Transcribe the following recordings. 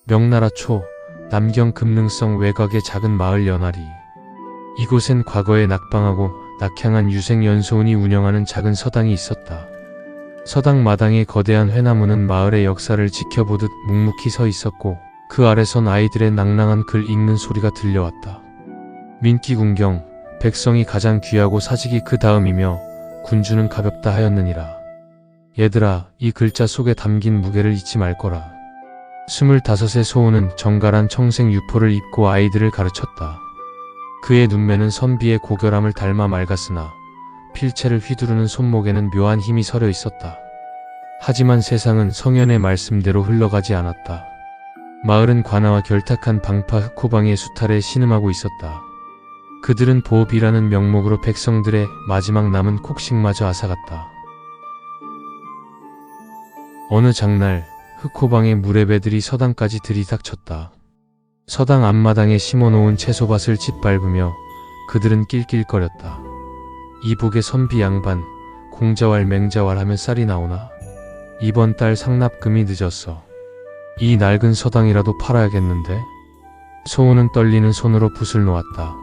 명나라 초 남경 금능성 외곽의 작은 마을 연아리. 이곳엔 과거에 낙방하고 낙향한 유생 연소운이 운영하는 작은 서당이 있었다. 서당 마당에 거대한 회나무는 마을의 역사를 지켜보듯 묵묵히 서 있었고 그 아래선 아이들의 낭낭한 글 읽는 소리가 들려왔다. 민기군경, 백성이 가장 귀하고 사직이 그 다음이며 군주는 가볍다 하였느니라. 얘들아, 이 글자 속에 담긴 무게를 잊지 말거라. 25의 소우는 정갈한 청색 유포를 입고 아이들을 가르쳤다. 그의 눈매는 선비의 고결함을 닮아 맑았으나 필체를 휘두르는 손목에는 묘한 힘이 서려 있었다. 하지만 세상은 성현의 말씀대로 흘러가지 않았다. 마을은 관아와 결탁한 방파 흑호방의 수탈에 신음하고 있었다. 그들은 보업이라는 명목으로 백성들의 마지막 남은 곡식마저 앗아갔다. 어느 장날 흑호방의 무례배들이 서당까지 들이닥쳤다. 서당 앞마당에 심어놓은 채소밭을 짓밟으며 그들은 낄낄거렸다. 이복의 선비 양반, 공자왈 맹자왈 하면 쌀이 나오나? 이번 달 상납금이 늦었어. 이 낡은 서당이라도 팔아야겠는데? 소우는 떨리는 손으로 붓을 놓았다.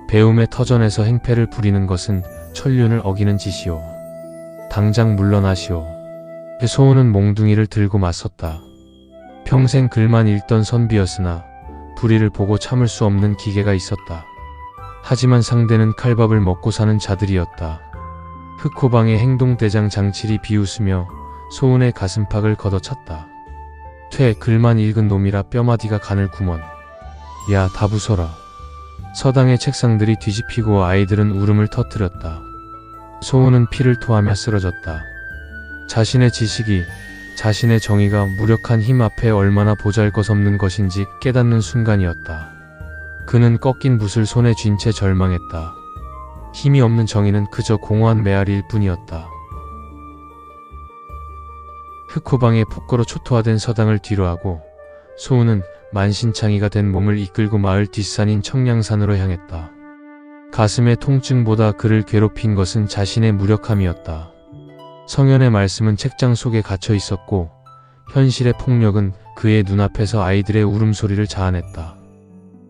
배움의 터전에서 행패를 부리는 것은 천륜을 어기는 짓이오. 당장 물러나시오. 소우는 몽둥이를 들고 맞섰다. 평생 글만 읽던 선비였으나 불의를 보고 참을 수 없는 기계가 있었다. 하지만 상대는 칼밥을 먹고 사는 자들이었다. 흑호방의 행동대장 장칠이 비웃으며 소운의 가슴팍을 걷어찼다. 퇴, 글만 읽은 놈이라 뼈마디가 가늘구먼. 야, 다 부숴라. 서당의 책상들이 뒤집히고 아이들은 울음을 터뜨렸다. 소운은 피를 토하며 쓰러졌다. 자신의 지식이, 자신의 정의가 무력한 힘 앞에 얼마나 보잘것없는 것인지 깨닫는 순간이었다. 그는 꺾인 붓을 손에 쥔 채 절망했다. 힘이 없는 정의는 그저 공허한 메아리일 뿐이었다. 흑호방의 폭거로 초토화된 서당을 뒤로하고 소우는 만신창이가 된 몸을 이끌고 마을 뒷산인 청량산으로 향했다. 가슴의 통증보다 그를 괴롭힌 것은 자신의 무력함이었다. 성현의 말씀은 책장 속에 갇혀 있었고 현실의 폭력은 그의 눈앞에서 아이들의 울음소리를 자아냈다.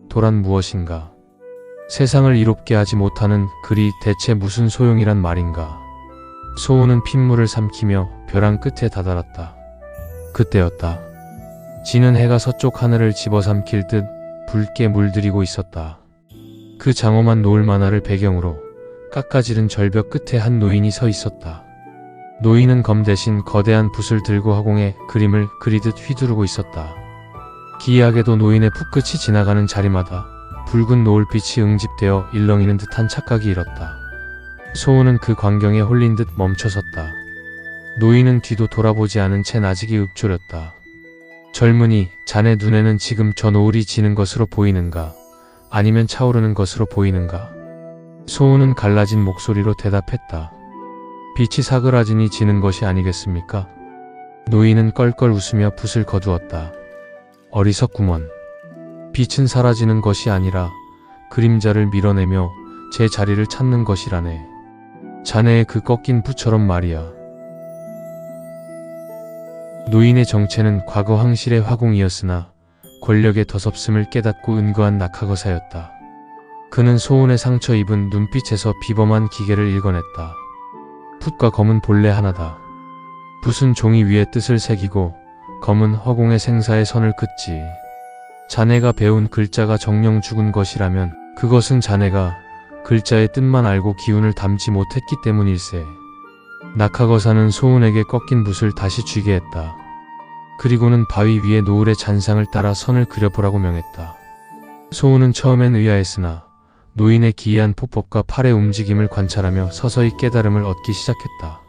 도란 무엇인가? 세상을 이롭게 하지 못하는 글이 대체 무슨 소용이란 말인가? 소우는 핏물을 삼키며 벼랑 끝에 다다랐다. 그때였다. 지는 해가 서쪽 하늘을 집어삼킬 듯 붉게 물들이고 있었다. 그 장엄한 노을 만화를 배경으로 깎아지른 절벽 끝에 한 노인이 서 있었다. 노인은 검 대신 거대한 붓을 들고 허공에 그림을 그리듯 휘두르고 있었다. 기이하게도 노인의 풋끝이 지나가는 자리마다 붉은 노을빛이 응집되어 일렁이는 듯한 착각이 일었다. 소우는 그 광경에 홀린 듯 멈춰섰다. 노인은 뒤도 돌아보지 않은 채 나직이 읊조렸다. 젊은이, 자네 눈에는 지금 저 노을이 지는 것으로 보이는가? 아니면 차오르는 것으로 보이는가? 소우는 갈라진 목소리로 대답했다. 빛이 사그라지니 지는 것이 아니겠습니까? 노인은 껄껄 웃으며 붓을 거두었다. 어리석구먼. 빛은 사라지는 것이 아니라 그림자를 밀어내며 제 자리를 찾는 것이라네. 자네의 그 꺾인 붓처럼 말이야. 노인의 정체는 과거 황실의 화공이었으나 권력의 더섭음을 깨닫고 은거한 낙하거사였다. 그는 소운의 상처 입은 눈빛에서 비범한 기계를 읽어냈다. 붓과 검은 본래 하나다. 붓은 종이 위에 뜻을 새기고 검은 허공의 생사의 선을 긋지. 자네가 배운 글자가 정령 죽은 것이라면 그것은 자네가 글자의 뜻만 알고 기운을 담지 못했기 때문일세. 낙하거사는 소운에게 꺾인 붓을 다시 쥐게 했다. 그리고는 바위 위에 노을의 잔상을 따라 선을 그려보라고 명했다. 소운은 처음엔 의아했으나 노인의 기이한 포법과 팔의 움직임을 관찰하며 서서히 깨달음을 얻기 시작했다.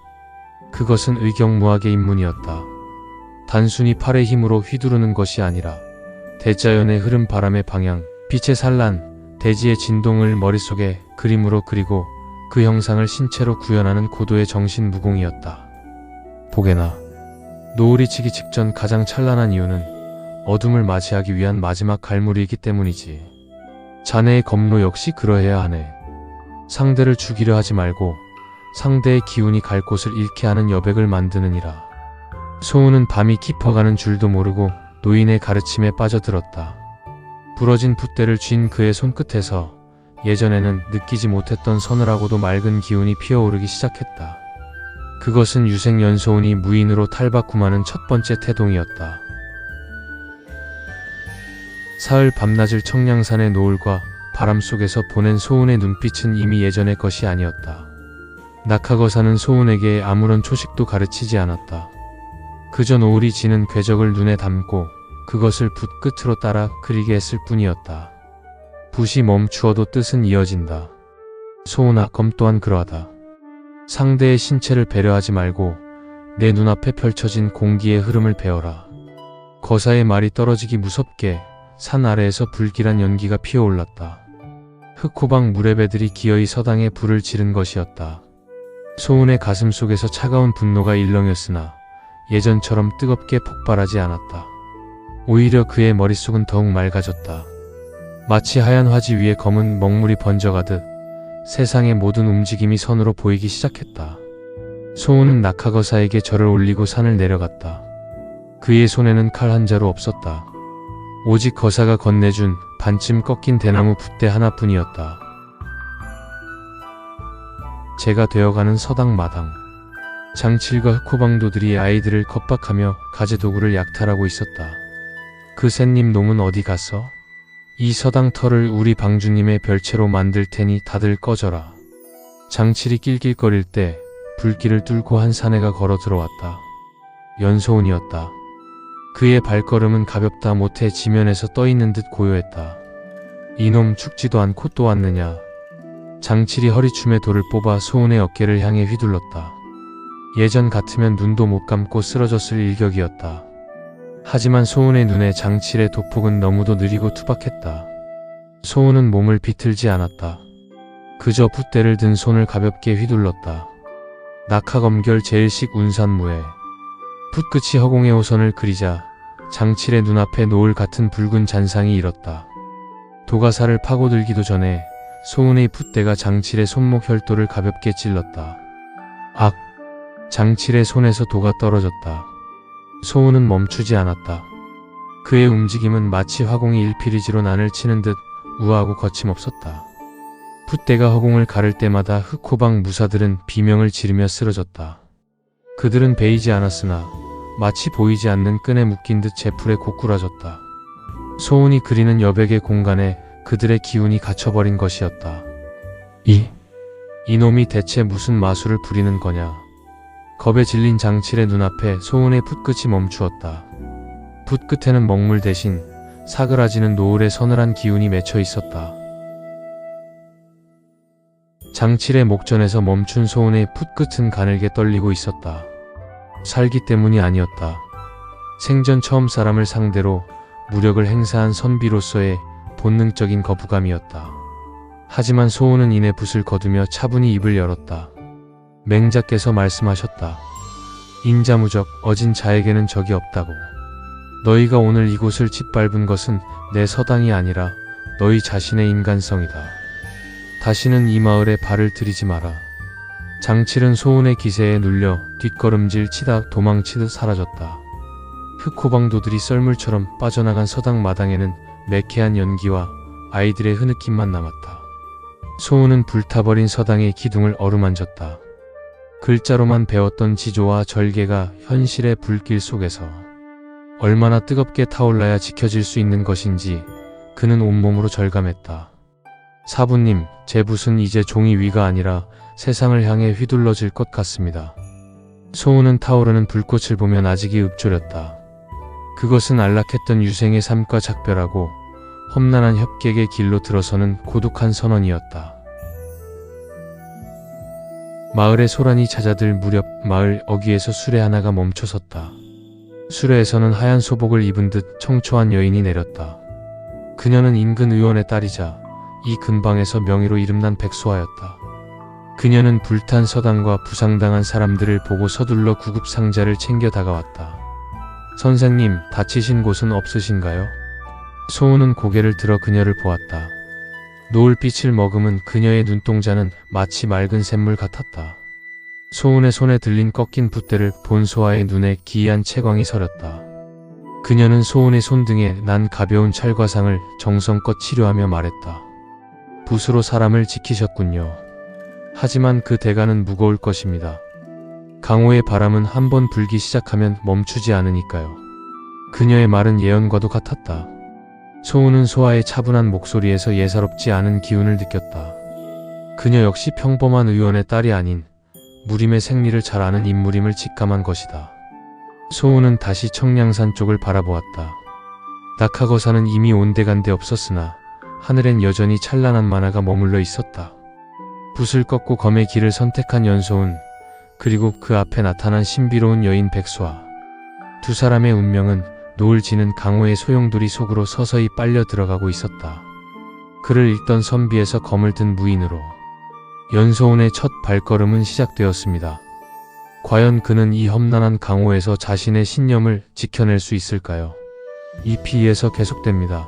그것은 의경무학의 입문이었다. 단순히 팔의 힘으로 휘두르는 것이 아니라 대자연의 흐름, 바람의 방향, 빛의 산란, 대지의 진동을 머릿속에 그림으로 그리고 그 형상을 신체로 구현하는 고도의 정신 무공이었다. 보게나, 노을이 지기 직전 가장 찬란한 이유는 어둠을 맞이하기 위한 마지막 갈무리이기 때문이지. 자네의 검로 역시 그러해야 하네. 상대를 죽이려 하지 말고 상대의 기운이 갈 곳을 잃게 하는 여백을 만드느니라. 소운은 밤이 깊어가는 줄도 모르고 노인의 가르침에 빠져들었다. 부러진 붓대를 쥔 그의 손끝에서 예전에는 느끼지 못했던 서늘하고도 맑은 기운이 피어오르기 시작했다. 그것은 유생 연소운이 무인으로 탈바꿈하는 첫 번째 태동이었다. 사흘 밤낮을 청량산의 노을과 바람 속에서 보낸 소운의 눈빛은 이미 예전의 것이 아니었다. 낙하거사는 소운에게 아무런 초식도 가르치지 않았다. 그저 노을이 지는 궤적을 눈에 담고 그것을 붓 끝으로 따라 그리게 했을 뿐이었다. 붓이 멈추어도 뜻은 이어진다. 소운아, 검 또한 그러하다. 상대의 신체를 배려하지 말고 내 눈앞에 펼쳐진 공기의 흐름을 배워라. 거사의 말이 떨어지기 무섭게 산 아래에서 불길한 연기가 피어올랐다. 흑호박 무레배들이 기어이 서당에 불을 지른 것이었다. 소운의 가슴 속에서 차가운 분노가 일렁였으나 예전처럼 뜨겁게 폭발하지 않았다. 오히려 그의 머릿속은 더욱 맑아졌다. 마치 하얀 화지 위에 검은 먹물이 번져가듯 세상의 모든 움직임이 선으로 보이기 시작했다. 소운은 낙하거사에게 절을 올리고 산을 내려갔다. 그의 손에는 칼 한 자루 없었다. 오직 거사가 건네준 반쯤 꺾인 대나무 붓대 하나뿐이었다. 재가 되어가는 서당 마당. 장칠과 흑호방도들이 아이들을 겁박하며 가재도구를 약탈하고 있었다. 그 셋님 놈은 어디 갔어? 이 서당 털을 우리 방주님의 별채로 만들 테니 다들 꺼져라. 장칠이 낄낄거릴 때 불길을 뚫고 한 사내가 걸어 들어왔다. 연소운이었다. 그의 발걸음은 가볍다 못해 지면에서 떠있는 듯 고요했다. 이놈 죽지도 않고 또 왔느냐. 장칠이 허리춤에 돌을 뽑아 소운의 어깨를 향해 휘둘렀다. 예전 같으면 눈도 못 감고 쓰러졌을 일격이었다. 하지만 소운의 눈에 장칠의 도폭은 너무도 느리고 투박했다. 소운은 몸을 비틀지 않았다. 그저 붓대를 든 손을 가볍게 휘둘렀다. 낙하검결 제일식 운산무에 붓끝이 허공의 호선을 그리자 장칠의 눈앞에 노을 같은 붉은 잔상이 일었다. 도가사를 파고들기도 전에 소운의 붓대가 장칠의 손목 혈도를 가볍게 찔렀다. 악! 장칠의 손에서 도가 떨어졌다. 소운은 멈추지 않았다. 그의 움직임은 마치 화공이 일필이지로 난을 치는 듯 우아하고 거침없었다. 붓대가 허공을 가를 때마다 흑호박 무사들은 비명을 지르며 쓰러졌다. 그들은 베이지 않았으나 마치 보이지 않는 끈에 묶인 듯 제풀에 고꾸라졌다. 소운이 그리는 여백의 공간에 그들의 기운이 갇혀버린 것이었다. 이놈이 대체 무슨 마술을 부리는 거냐. 겁에 질린 장칠의 눈앞에 소운의 붓끝이 멈추었다. 붓끝에는 먹물 대신 사그라지는 노을의 서늘한 기운이 맺혀 있었다. 장칠의 목전에서 멈춘 소운의 붓끝은 가늘게 떨리고 있었다. 살기 때문이 아니었다. 생전 처음 사람을 상대로 무력을 행사한 선비로서의 본능적인 거부감이었다. 하지만 소운은 이내 붓을 거두며 차분히 입을 열었다. 맹자께서 말씀하셨다. 인자무적 어진 자에게는 적이 없다고. 너희가 오늘 이곳을 짓밟은 것은 내 서당이 아니라 너희 자신의 인간성이다. 다시는 이 마을에 발을 들이지 마라. 장칠은 소운의 기세에 눌려 뒷걸음질 치다 도망치듯 사라졌다. 흑호방도들이 썰물처럼 빠져나간 서당 마당에는 매캐한 연기와 아이들의 흐느낌만 남았다. 소운은 불타버린 서당의 기둥을 어루만졌다. 글자로만 배웠던 지조와 절개가 현실의 불길 속에서 얼마나 뜨겁게 타올라야 지켜질 수 있는 것인지 그는 온몸으로 절감했다. 사부님, 제 붓은 이제 종이 위가 아니라 세상을 향해 휘둘러질 것 같습니다. 소운은 타오르는 불꽃을 보면 아직이 읊조렸다. 그것은 안락했던 유생의 삶과 작별하고 험난한 협객의 길로 들어서는 고독한 선언이었다. 마을의 소란이 잦아들 무렵 마을 어귀에서 수레 하나가 멈춰섰다. 수레에서는 하얀 소복을 입은 듯 청초한 여인이 내렸다. 그녀는 인근 의원의 딸이자 이 근방에서 명의로 이름난 백소하였다. 그녀는 불탄 서당과 부상당한 사람들을 보고 서둘러 구급상자를 챙겨 다가왔다. 선생님, 다치신 곳은 없으신가요? 소운은 고개를 들어 그녀를 보았다. 노을빛을 머금은 그녀의 눈동자는 마치 맑은 샘물 같았다. 소운의 손에 들린 꺾인 붓대를 본 소아의 눈에 기이한 채광이 서렸다. 그녀는 소은의 손등에 난 가벼운 찰과상을 정성껏 치료하며 말했다. 붓으로 사람을 지키셨군요. 하지만 그 대가는 무거울 것입니다. 강호의 바람은 한번 불기 시작하면 멈추지 않으니까요. 그녀의 말은 예언과도 같았다. 소은은 소아의 차분한 목소리에서 예사롭지 않은 기운을 느꼈다. 그녀 역시 평범한 의원의 딸이 아닌 무림의 생리를 잘 아는 인물임을 직감한 것이다. 소은은 다시 청량산 쪽을 바라보았다. 낙하거사는 이미 온데간데 없었으나 하늘엔 여전히 찬란한 만화가 머물러 있었다. 붓을 꺾고 검의 길을 선택한 연소은, 그리고 그 앞에 나타난 신비로운 여인 백수아. 두 사람의 운명은 노을 지는 강호의 소용돌이 속으로 서서히 빨려 들어가고 있었다. 그를 읽던 선비에서 검을 든 무인으로 연소은의 첫 발걸음은 시작되었습니다. 과연 그는 이 험난한 강호에서 자신의 신념을 지켜낼 수 있을까요? 2피에서 계속됩니다.